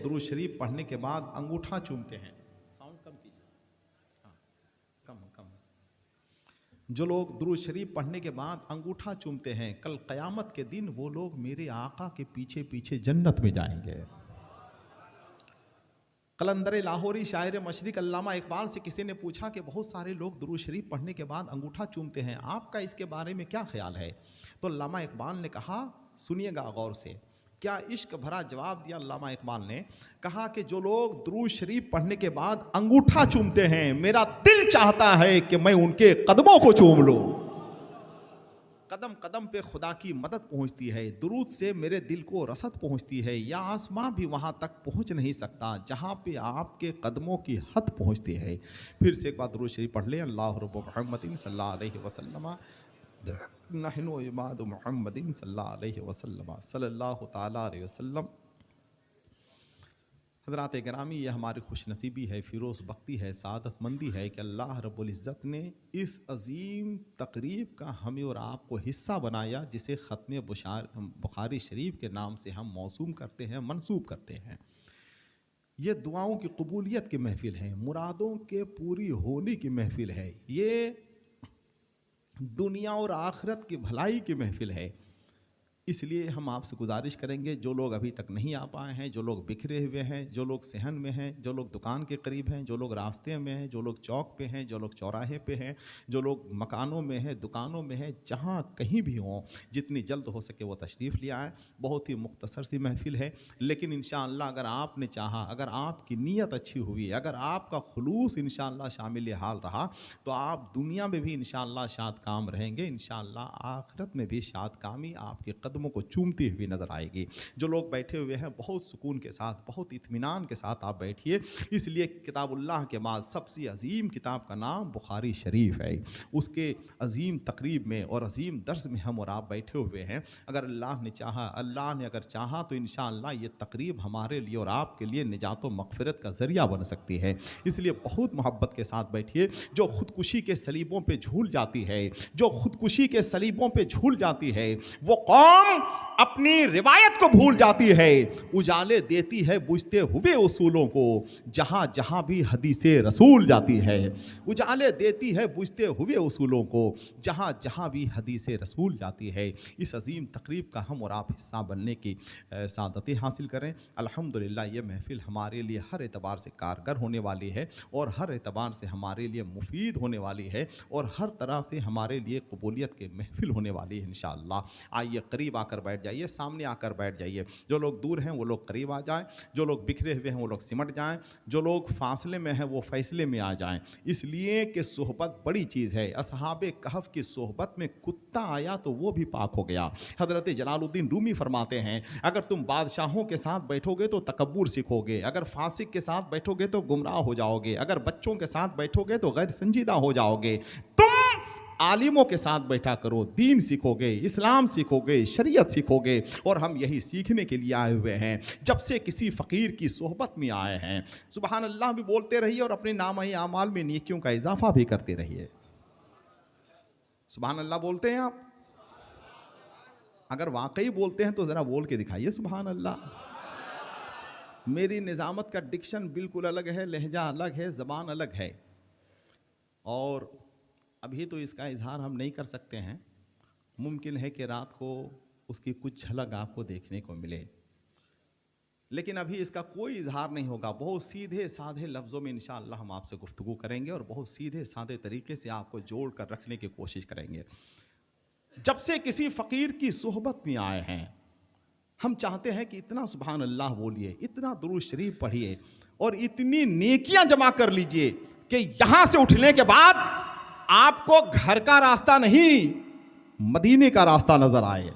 درود شریف پڑھنے کے بعد انگوٹھا چومتے ہیں، ساؤنڈ کم کیجیے، ہاں کم. جو لوگ درود شریف پڑھنے کے بعد انگوٹھا چومتے ہیں، کل قیامت کے دن وہ لوگ میرے آقا کے پیچھے پیچھے جنت میں جائیں گے. قلندر لاہوری شاعر مشرق علامہ اقبال سے کسی نے پوچھا کہ بہت سارے لوگ درود شریف پڑھنے کے بعد انگوٹھا چومتے ہیں، آپ کا اس کے بارے میں کیا خیال ہے؟ تو علامہ اقبال نے کہا، سنیے گا غور سے، کیا عشق بھرا جواب دیا علامہ اقبال نے. کہا کہ جو لوگ درود شریف پڑھنے کے بعد انگوٹھا چومتے ہیں، میرا دل چاہتا ہے کہ میں ان کے قدموں کو چوم لوں. قدم قدم پہ خدا کی مدد پہنچتی ہے، درود سے میرے دل کو رسد پہنچتی ہے، یا آسماں بھی وہاں تک پہنچ نہیں سکتا جہاں پہ آپ کے قدموں کی حد پہنچتی ہے. پھر سے ایک بار درود شریف پڑھ لیں. اللہ رب محمد صلی اللہ علیہ وسلم نحن عباد محمد صلی اللہ علیہ وسلم صلی اللہ تعالیٰ علیہ وسلم. حضرات گرامی، یہ ہماری خوش نصیبی ہے، فیروز بختی ہے، سعادت مندی ہے کہ اللہ رب العزت نے اس عظیم تقریب کا ہمیں اور آپ کو حصہ بنایا، جسے ختم بخاری شریف کے نام سے ہم موسوم کرتے ہیں، منسوب کرتے ہیں. یہ دعاؤں کی قبولیت کی محفل ہے، مرادوں کے پوری ہونے کی محفل ہے، یہ دنیا اور آخرت کی بھلائی کی محفل ہے. اس لیے ہم آپ سے گزارش کریں گے، جو لوگ ابھی تک نہیں آ پائے ہیں، جو لوگ بکھرے ہوئے ہیں، جو لوگ صحن میں ہیں، جو لوگ دکان کے قریب ہیں، جو لوگ راستے میں ہیں، جو لوگ چوک پہ ہیں، جو لوگ چوراہے پہ ہیں، جو لوگ مکانوں میں ہیں، دکانوں میں ہیں، جہاں کہیں بھی ہوں، جتنی جلد ہو سکے وہ تشریف لے آئیں. بہت ہی مختصر سی محفل ہے، لیکن انشاءاللہ اگر آپ نے چاہا، اگر آپ کی نیت اچھی ہوئی، اگر آپ کا خلوص انشاءاللہ شامل حال رہا، تو آپ دنیا میں بھی انشاءاللہ شاد کام رہیں گے، انشاءاللہ آخرت میں بھی شاد کامی آپ کے قدموں کو چومتی ہوئی نظر آئے گی. جو لوگ بیٹھے ہوئے ہیں، بہت سکون کے ساتھ، بہت اطمینان کے ساتھ آپ بیٹھیے. اس لیے کتاب اللہ کے بعد سب سے عظیم کتاب کا نام بخاری شریف ہے. اس کے عظیم تقریب میں اور عظیم درس میں ہم اور آپ بیٹھے ہوئے ہیں. اگر اللہ نے چاہا، اللہ نے اگر چاہا تو انشاءاللہ یہ تقریب ہمارے لیے اور آپ کے لیے نجات و مغفرت کا ذریعہ بن سکتی ہے. اس لیے بہت محبت کے ساتھ بیٹھیے. جو خودکشی کے صلیبوں پہ جھول جاتی ہے، جو خودکشی کے صلیبوں پہ جھول جاتی ہے، وہ قوم اپنی روایت کو بھول جاتی ہے، اجالے دیتی ہے بجھتے ہوئے اصولوں کو، جہاں جہاں بھی حدیث رسول جاتی ہے. اجالے دیتی ہے بجھتے ہوئے اصولوں کو، جہاں جہاں بھی حدیث رسول جاتی ہے. اس عظیم تقریب کا ہم اور آپ حصہ بننے کی سعادتیں حاصل کریں. الحمدللہ یہ محفل ہمارے لیے ہر اعتبار سے کارگر ہونے والی ہے، اور ہر اعتبار سے ہمارے لیے مفید ہونے والی ہے، اور ہر طرح سے ہمارے لیے قبولیت کے محفل ہونے والی ہے انشاءاللہ. آئیے قریب آ کر بیٹھ جائیے، سامنے آ کر بیٹھ جائیے. جو لوگ دور ہیں وہ لوگ قریب آ جائیں، جو لوگ بکھرے ہوئے ہیں وہ لوگ سمٹ جائیں، جو لوگ فاصلے میں ہیں وہ فیصلے میں آ جائیں. اس لیے کہ صحبت بڑی چیز ہے. اصحاب کہف کی صحبت میں کتا آیا تو وہ بھی پاک ہو گیا. حضرت جلال الدین رومی فرماتے ہیں، اگر تم بادشاہوں کے ساتھ بیٹھو گے تو تکبر سیکھو گے، اگر فاسق کے ساتھ بیٹھو گے تو گمراہ ہو جاؤ گے، اگر بچوں کے ساتھ بیٹھو گے تو غیر سنجیدہ ہو جاؤ گے. تم عالموں کے ساتھ بیٹھا کرو، دین سیکھو گے، اسلام سیکھو گے، شریعت سیکھو گے. اور ہم یہی سیکھنے کے لیے آئے ہوئے ہیں. جب سے کسی فقیر کی صحبت میں آئے ہیں، سبحان اللہ بھی بولتے رہیے اور اپنے نامہ اعمال میں نیکیوں کا اضافہ بھی کرتے رہیے. سبحان اللہ بولتے ہیں آپ؟ اگر واقعی بولتے ہیں تو ذرا بول کے دکھائیے سبحان اللہ. میری نظامت کا ڈکشن بالکل الگ ہے، لہجہ الگ ہے، زبان الگ ہے، اور ابھی تو اس کا اظہار ہم نہیں کر سکتے ہیں. ممکن ہے کہ رات کو اس کی کچھ جھلک آپ کو دیکھنے کو ملے، لیکن ابھی اس کا کوئی اظہار نہیں ہوگا. بہت سیدھے سادھے لفظوں میں انشاءاللہ ہم آپ سے گفتگو کریں گے، اور بہت سیدھے سادھے طریقے سے آپ کو جوڑ کر رکھنے کی کوشش کریں گے. جب سے کسی فقیر کی صحبت میں آئے ہیں، ہم چاہتے ہیں کہ اتنا سبحان اللہ بولیے، اتنا درود شریف پڑھیے، اور اتنی نیکیاں جمع کر لیجئے کہ یہاں سے اٹھنے کے بعد آپ کو گھر کا راستہ نہیں، مدینے کا راستہ نظر آئے.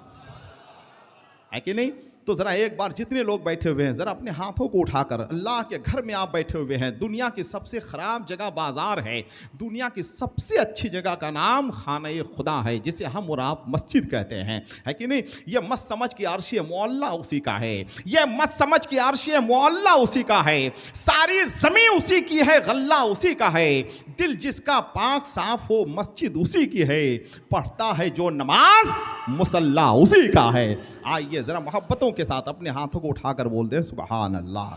ہے کہ نہیں؟ تو ذرا ایک بار جتنے لوگ بیٹھے ہوئے ہیں ذرا اپنے ہاتھوں کو اٹھا کر، اللہ کے گھر میں آپ بیٹھے ہوئے ہیں. دنیا کی سب سے خراب جگہ بازار ہے، دنیا کی سب سے اچھی جگہ کا نام خانہ خدا ہے، جسے ہم اور آپ مسجد کہتے ہیں. ہے کہ نہیں؟ یہ مت سمجھ کی عرش معلّہ اسی کا ہے، یہ مت سمجھ کی عرش معلّہ اسی کا ہے، ساری زمین اسی کی ہے، غلہ اسی کا ہے. دل جس کا پاک صاف ہو مسجد اسی کی ہے، پڑھتا ہے جو نماز مصلی اسی کا ہے. آئیے ذرا محبتوں کے ساتھ اپنے ہاتھوں کو اٹھا کر بول دیں سبحان اللہ.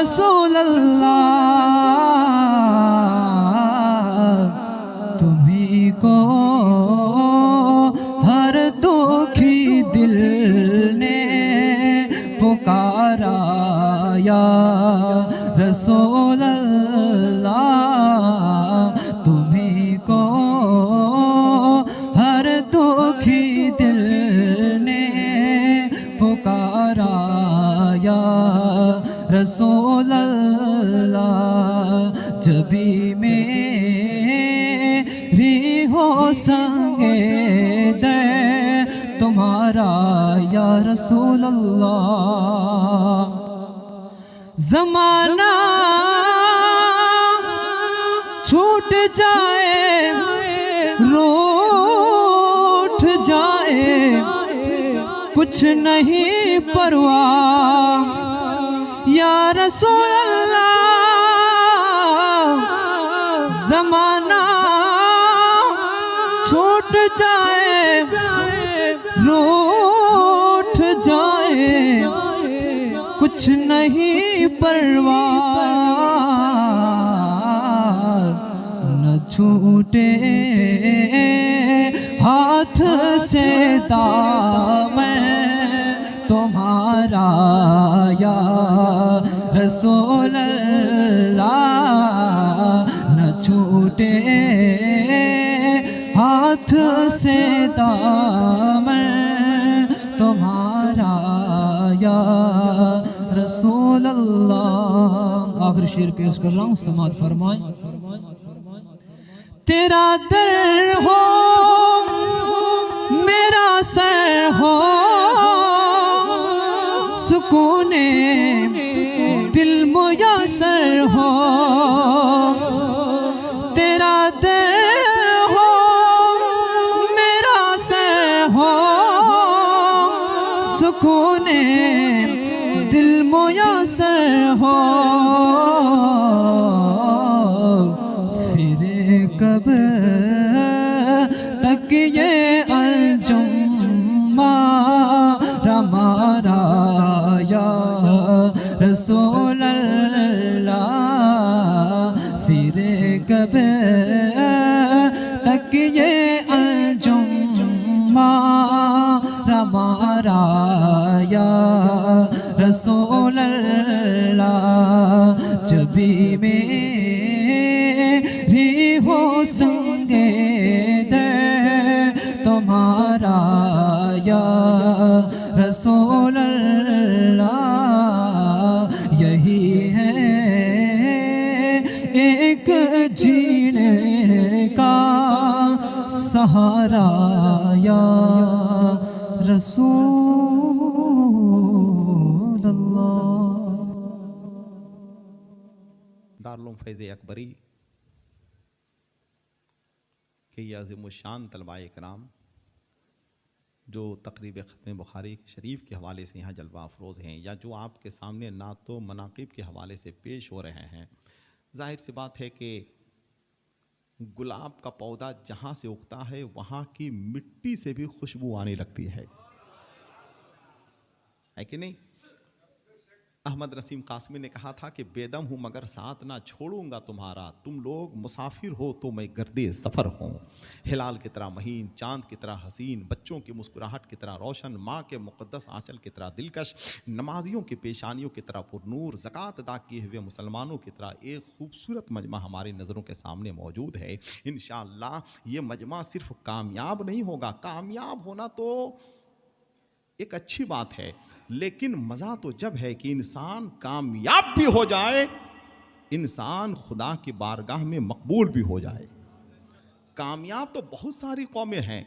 رسول اللہ تمہیں کو ہر دکھی دل نے پکارا یا رسول اللہ تمہیں کو ہر دکھی دل نے پکارا یا رسول اللہ جبھی میری ہو سنگے در تمہارا یا رسول اللہ زمانہ چھوٹ جائے روٹھ جائے کچھ نہیں پرواہ یا رسول اللہ زمانہ چھوٹ جائے روٹھ جائے کچھ نہیں پرواہ نہ چھوٹے ہاتھ سے دامن تمہارا یا رسول اللہ نہ چھوٹے ہاتھ سے دامن تمہارا یا رسول اللہ آخری شعر پیش کر رہا ہوں سماعت فرمائیں تیرا در ہو میرا سر ہو سکون دل میسر ہو تیرا در ہو میرا سر ہو سکون دل میسر ہو پھر کب تک یہ الجم ہمارا یا رسول اللہ پھر کب تک یہ الجم ہمارا یا رسول اللہ جبھی میری ہو سنگے در تمہارا یا رسول اللہ یہی ہے ایک جینے کا سہارا یا رسول اللہ دارالعلوم فیض اکبری کہ یہ عظیم الشان طلباء کرام جو تقریب ختم بخاری شریف کے حوالے سے یہاں جلوہ افروز ہیں یا جو آپ کے سامنے نعت و مناقب کے حوالے سے پیش ہو رہے ہیں ظاہر سی بات ہے کہ گلاب کا پودا جہاں سے اگتا ہے وہاں کی مٹی سے بھی خوشبو آنے لگتی ہے کہ نہیں احمد نسیم قاسمی نے کہا تھا کہ بے دم ہوں مگر ساتھ نہ چھوڑوں گا تمہارا تم لوگ مسافر ہو تو میں گردے سفر ہوں ہلال کی طرح مہین چاند کی طرح حسین بچوں کی مسکراہٹ کی طرح روشن ماں کے مقدس آنچل کی طرح دلکش نمازیوں کی پیشانیوں کی طرح پر نور زکوٰۃ ادا کیے ہوئے مسلمانوں کی طرح ایک خوبصورت مجمع ہماری نظروں کے سامنے موجود ہے انشاءاللہ یہ مجمع صرف کامیاب نہیں ہوگا کامیاب ہونا تو ایک اچھی بات ہے لیکن مزہ تو جب ہے کہ انسان کامیاب بھی ہو جائے انسان خدا کی بارگاہ میں مقبول بھی ہو جائے کامیاب تو بہت ساری قومیں ہیں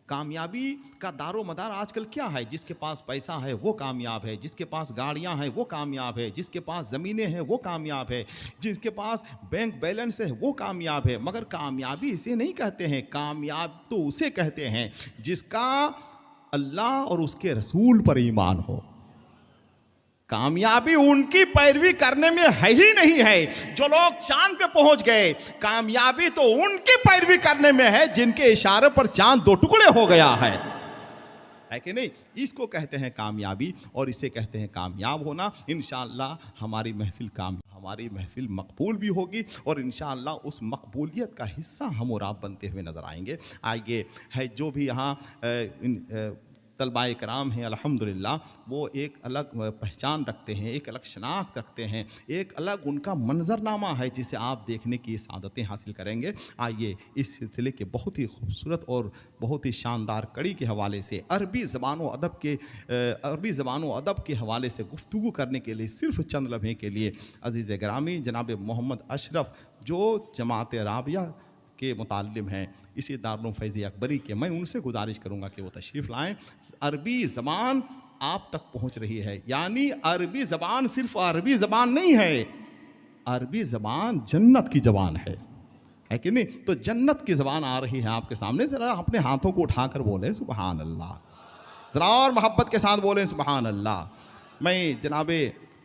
کامیابی کا دار و مدار آج کل کیا ہے جس کے پاس پیسہ ہے وہ کامیاب ہے جس کے پاس گاڑیاں ہیں وہ کامیاب ہے جس کے پاس زمینیں ہیں وہ کامیاب ہے جس کے پاس بینک بیلنس ہے وہ کامیاب ہے مگر کامیابی اسے نہیں کہتے ہیں کامیاب تو اسے کہتے ہیں جس کا اللہ اور اس کے رسول پر ایمان ہو کامیابی ان کی پیروی کرنے میں ہے ہی نہیں ہے جو لوگ چاند پہ پہنچ گئے کامیابی تو ان کی پیروی کرنے میں ہے جن کے اشارے پر چاند دو ٹکڑے ہو گیا ہے ہے کہ نہیں؟ اس کو کہتے ہیں کامیابی اور اسے کہتے ہیں کامیاب ہونا. انشاءاللہ ہماری محفل مقبول بھی ہوگی اور انشاءاللہ اس مقبولیت کا حصہ ہم اور آپ بنتے ہوئے نظر آئیں گے. آئیے ہے جو بھی یہاں طلباء کرام ہیں الحمدللہ وہ ایک الگ پہچان رکھتے ہیں, ایک الگ شناخت رکھتے ہیں, ایک الگ ان کا منظرنامہ ہے جسے آپ دیکھنے کی سعادتیں حاصل کریں گے. آئیے اس سلسلے کے بہت ہی خوبصورت اور بہت ہی شاندار کڑی کے حوالے سے عربی زبان و ادب کے حوالے سے گفتگو کرنے کے لیے صرف چند لمحے کے لیے عزیز گرامی جناب محمد اشرف جو جماعت رابعہ کے متعلم ہیں اسی دارالعلوم فیض اکبری کے, میں ان سے گزارش کروں گا کہ وہ تشریف لائیں. عربی زبان آپ تک پہنچ رہی ہے, یعنی عربی زبان صرف عربی زبان نہیں ہے, عربی زبان جنت کی زبان ہے کہ نہیں؟ تو جنت کی زبان آ رہی ہے آپ کے سامنے. ذرا اپنے ہاتھوں کو اٹھا کر بولیں سبحان اللہ, ذرا اور محبت کے ساتھ بولیں سبحان اللہ. میں جناب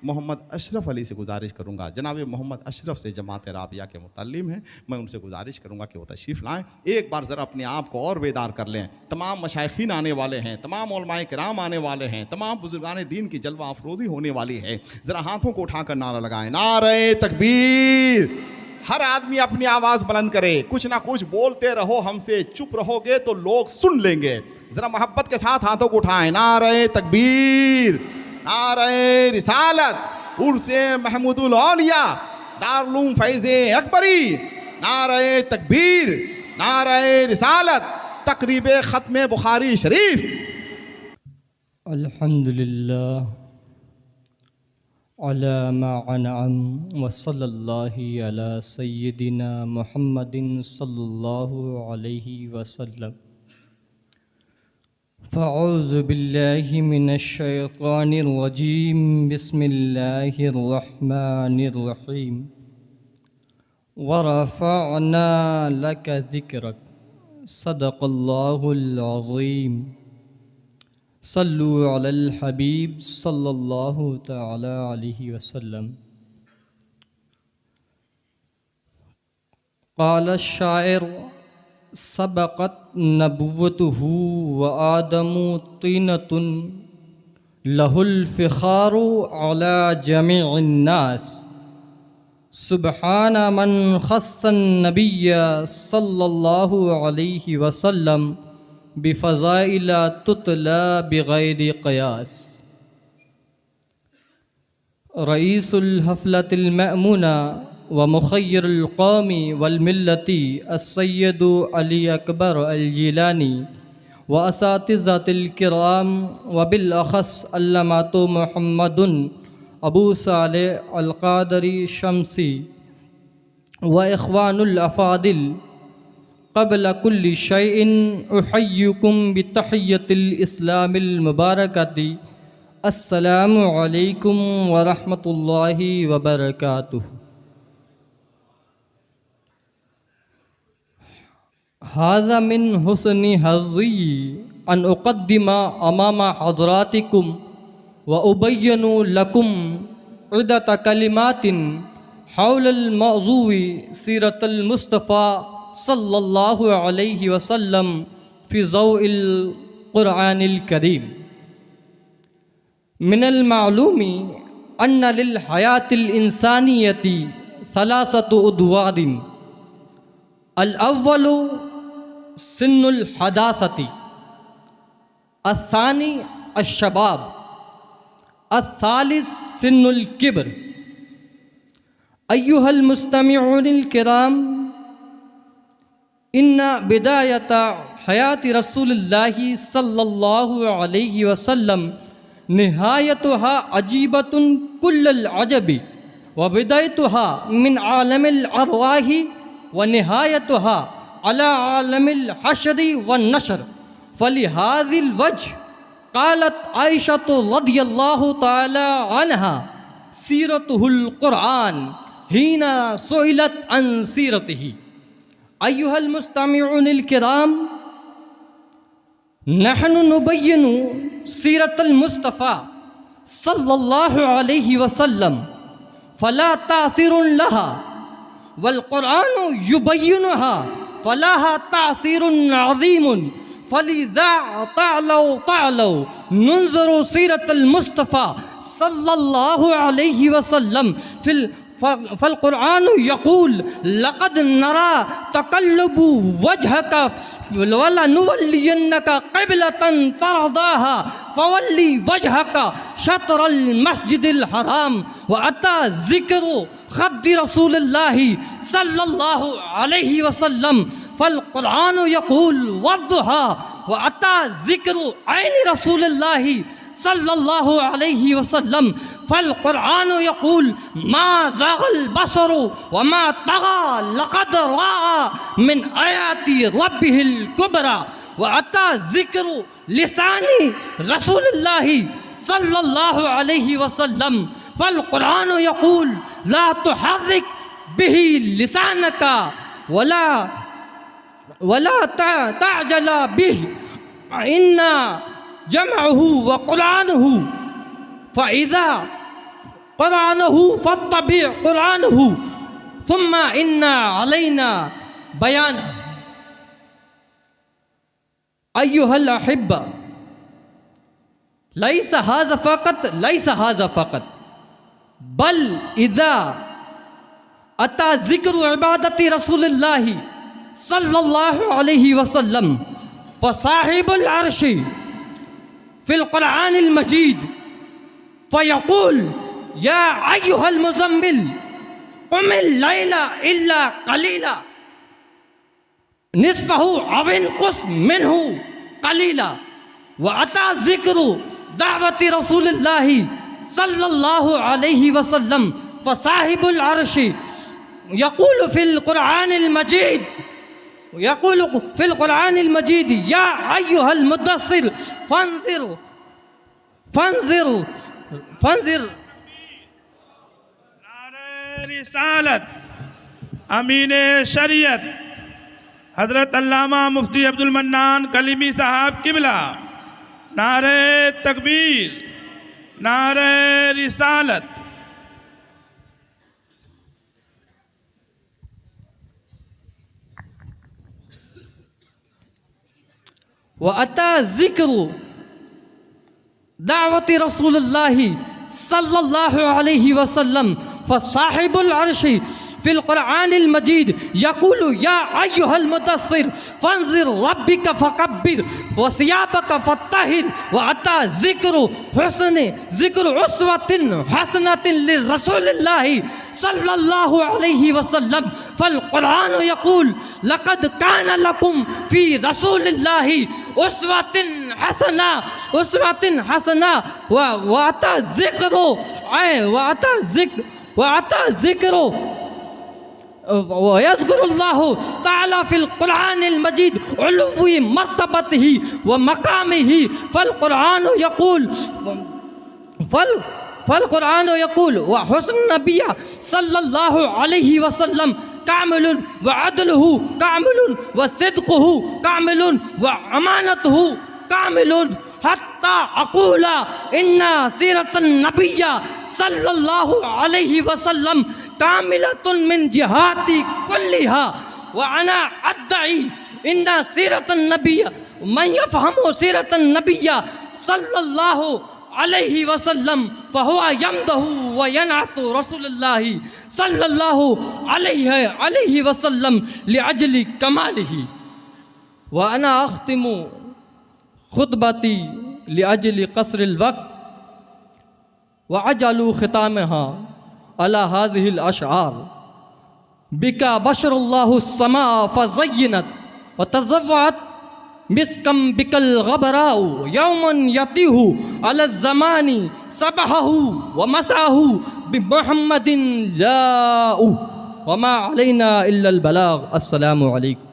محمد اشرف علی سے گزارش کروں گا, جناب محمد اشرف سے جماعت رابعہ کے متعلم ہیں, میں ان سے گزارش کروں گا کہ وہ تشریف لائیں. ایک بار ذرا اپنے آپ کو اور بیدار کر لیں. تمام مشائخین آنے والے ہیں, تمام علماء کرام آنے والے ہیں, تمام بزرگان دین کی جلوہ افروزی ہونے والی ہے. ذرا ہاتھوں کو اٹھا کر نعرہ لگائیں, نعرہ تکبیر. ہر آدمی اپنی آواز بلند کرے, کچھ نہ کچھ بولتے رہو, ہم سے چپ رہو گے تو لوگ سن لیں گے. ذرا محبت کے ساتھ ہاتھوں کو اٹھائیں, نعرہ تکبیر, نعرہ رسالت, عرس محمود الاولیاء, دارالعلوم فیض اکبری, نعرہ تکبیر, نعرہ رسالت, تقریب ختم بخاری شریف. الحمدللہ علی ما انعم وصلی اللہ علی سیدنا محمد صلی اللہ علیہ وسلم. فاعوذ باللہ من الشیطان الرجیم, بسم اللہ الرحمن الرحیم. ورفعنا لک ذکرک, صدق اللہ العظیم. صلو علی الحبیب صلی اللہ تعالی علیہ وسلم. قال الشاعر سبقت نبوته وآدم طینة له الفخار على جميع الناس. سبحان من خص النبی صلی اللہ علیہ وسلم بفضائل تتلی بغیر قیاس. رئیس الحفلة المأمونہ ومخیر القوم والملت السید علی اکبر الجیلانی واساتذۃ الکرام وبالاخص علامات محمد ابو صالح القادری شمسی واخوان الافاضل, قبل کل شیء احییکم بتحیۃ الاسلام المبارکۃ. السلام علیکم ورحمۃ اللہ وبرکاتہ. هذا من حسن حظي أن أقدم أمام حضراتكم وأبين لكم عدة كلمات حول الموضوع سيرة المصطفى صلى الله عليه وسلم في ضوء القرآن الكريم. من المعلوم أن للحياة الإنسانية ثلاثة أدوار. الأول سن الحداثة, الثاني الشباب, الثالث سن الكبر. أيها المستمعون الكرام, إن بداية حياة رسول الله صلى الله عليه وسلم نهايتها عجيبة كل العجب, وبدايتها من عالم الأرواح ونهايتها على عالم الحشر والنشر. فلهذا الوجه قالت عائشة رضي الله تعالى عنها سيرته القرآن حين سئلت عن سيرته. أيها المستمعون الكرام, نحن نبين سيرة المصطفى صلى الله عليه وسلم فلا تأثير لها, والقرآن يبينها فلها تأثير عظيم فلذا تعالوا ننظر سیرت المصطفیٰ صلی اللہ علیہ وسلم فالقرآن يقول لقد نرى تقلب وجهك ولنولينك قبلة ترضاها فولي وجهك شطر المسجد الحرام. وأتى ذكر خد رسول الله صلى الله عليه وسلم فالقرآن يقول والضحى. وأتى ذكر عين رسول الله صلی اللہ علیہ وسلم فالقرآن یقول ما زاغ البصر وما طغى لقد رأى من آیات ربه الكبرى. وأتى ذکر لسان رسول اللہ صلی اللہ علیہ وسلم فالقرآن یقول لا تحرک به لسانک ولا تعجل به ان جمعه وقرآنه فإذا قرآنه فاتبع قرآنه ثم إن علينا بيانه. أيها الأحبة ليس هذا فقط بل إذا أتى ذكر عبادة رسول الله صلى الله عليه وسلم فصاحب العرش في القرآن المجيد فيقول يا أيها المزمل قم الليل إلا قليلا نصفه أو انقص منه قليلا. وأتى ذكر دعوة رسول الله صلى الله عليه وسلم فصاحب العرش يقول في القرآن المجيد يا أيها المدثر فانظر نعرہ رسالت امین شریعت حضرت علامہ مفتی عبد المنان کلیمی صاحب قبلہ. نعرہ تکبیر، نعرہ رسالت. وأتى ذكر دعوة رسول الله صلى الله عليه وسلم فصاحب العرش في القرآن المجيد يقول يا أيها المدثر فانظر ربك فكبر وثيابك فطهر. وأتى ذكر أسوة حسنة لرسول الله صلى الله عليه وسلم فالقرآن يقول لقد كان لكم في رسول الله أسوة حسنة. وأتى ذكر ويذكر الله تعالى في القرآن المجيد علو مرتبته ومقامه فالقرآن يقول وحسن النبي صلى الله عليه وسلم كامل وعدله كامل وصدقه كامل وأمانته كامل حتى أقول إن سيرة النبي صلى الله عليه وسلم كاملة من جهاتي كلها. وأنا أدعي إن سيرة النبي من يفهم سيرة النبي صلى الله عليه وسلم فهو يمده وينعت رسول الله صلى الله عليه وسلم لأجل كماله. وأنا أختم خطبتي لأجل قصر الوقت وأجعل ختامها على هذه الأشعار بك بشر الله السماء فزينت وتزوعت مسكا بك الغبراء يوم يطيه على الزمان صبحه ومساه بمحمد جاء وما علينا إلا البلاغ. السلام عليكم.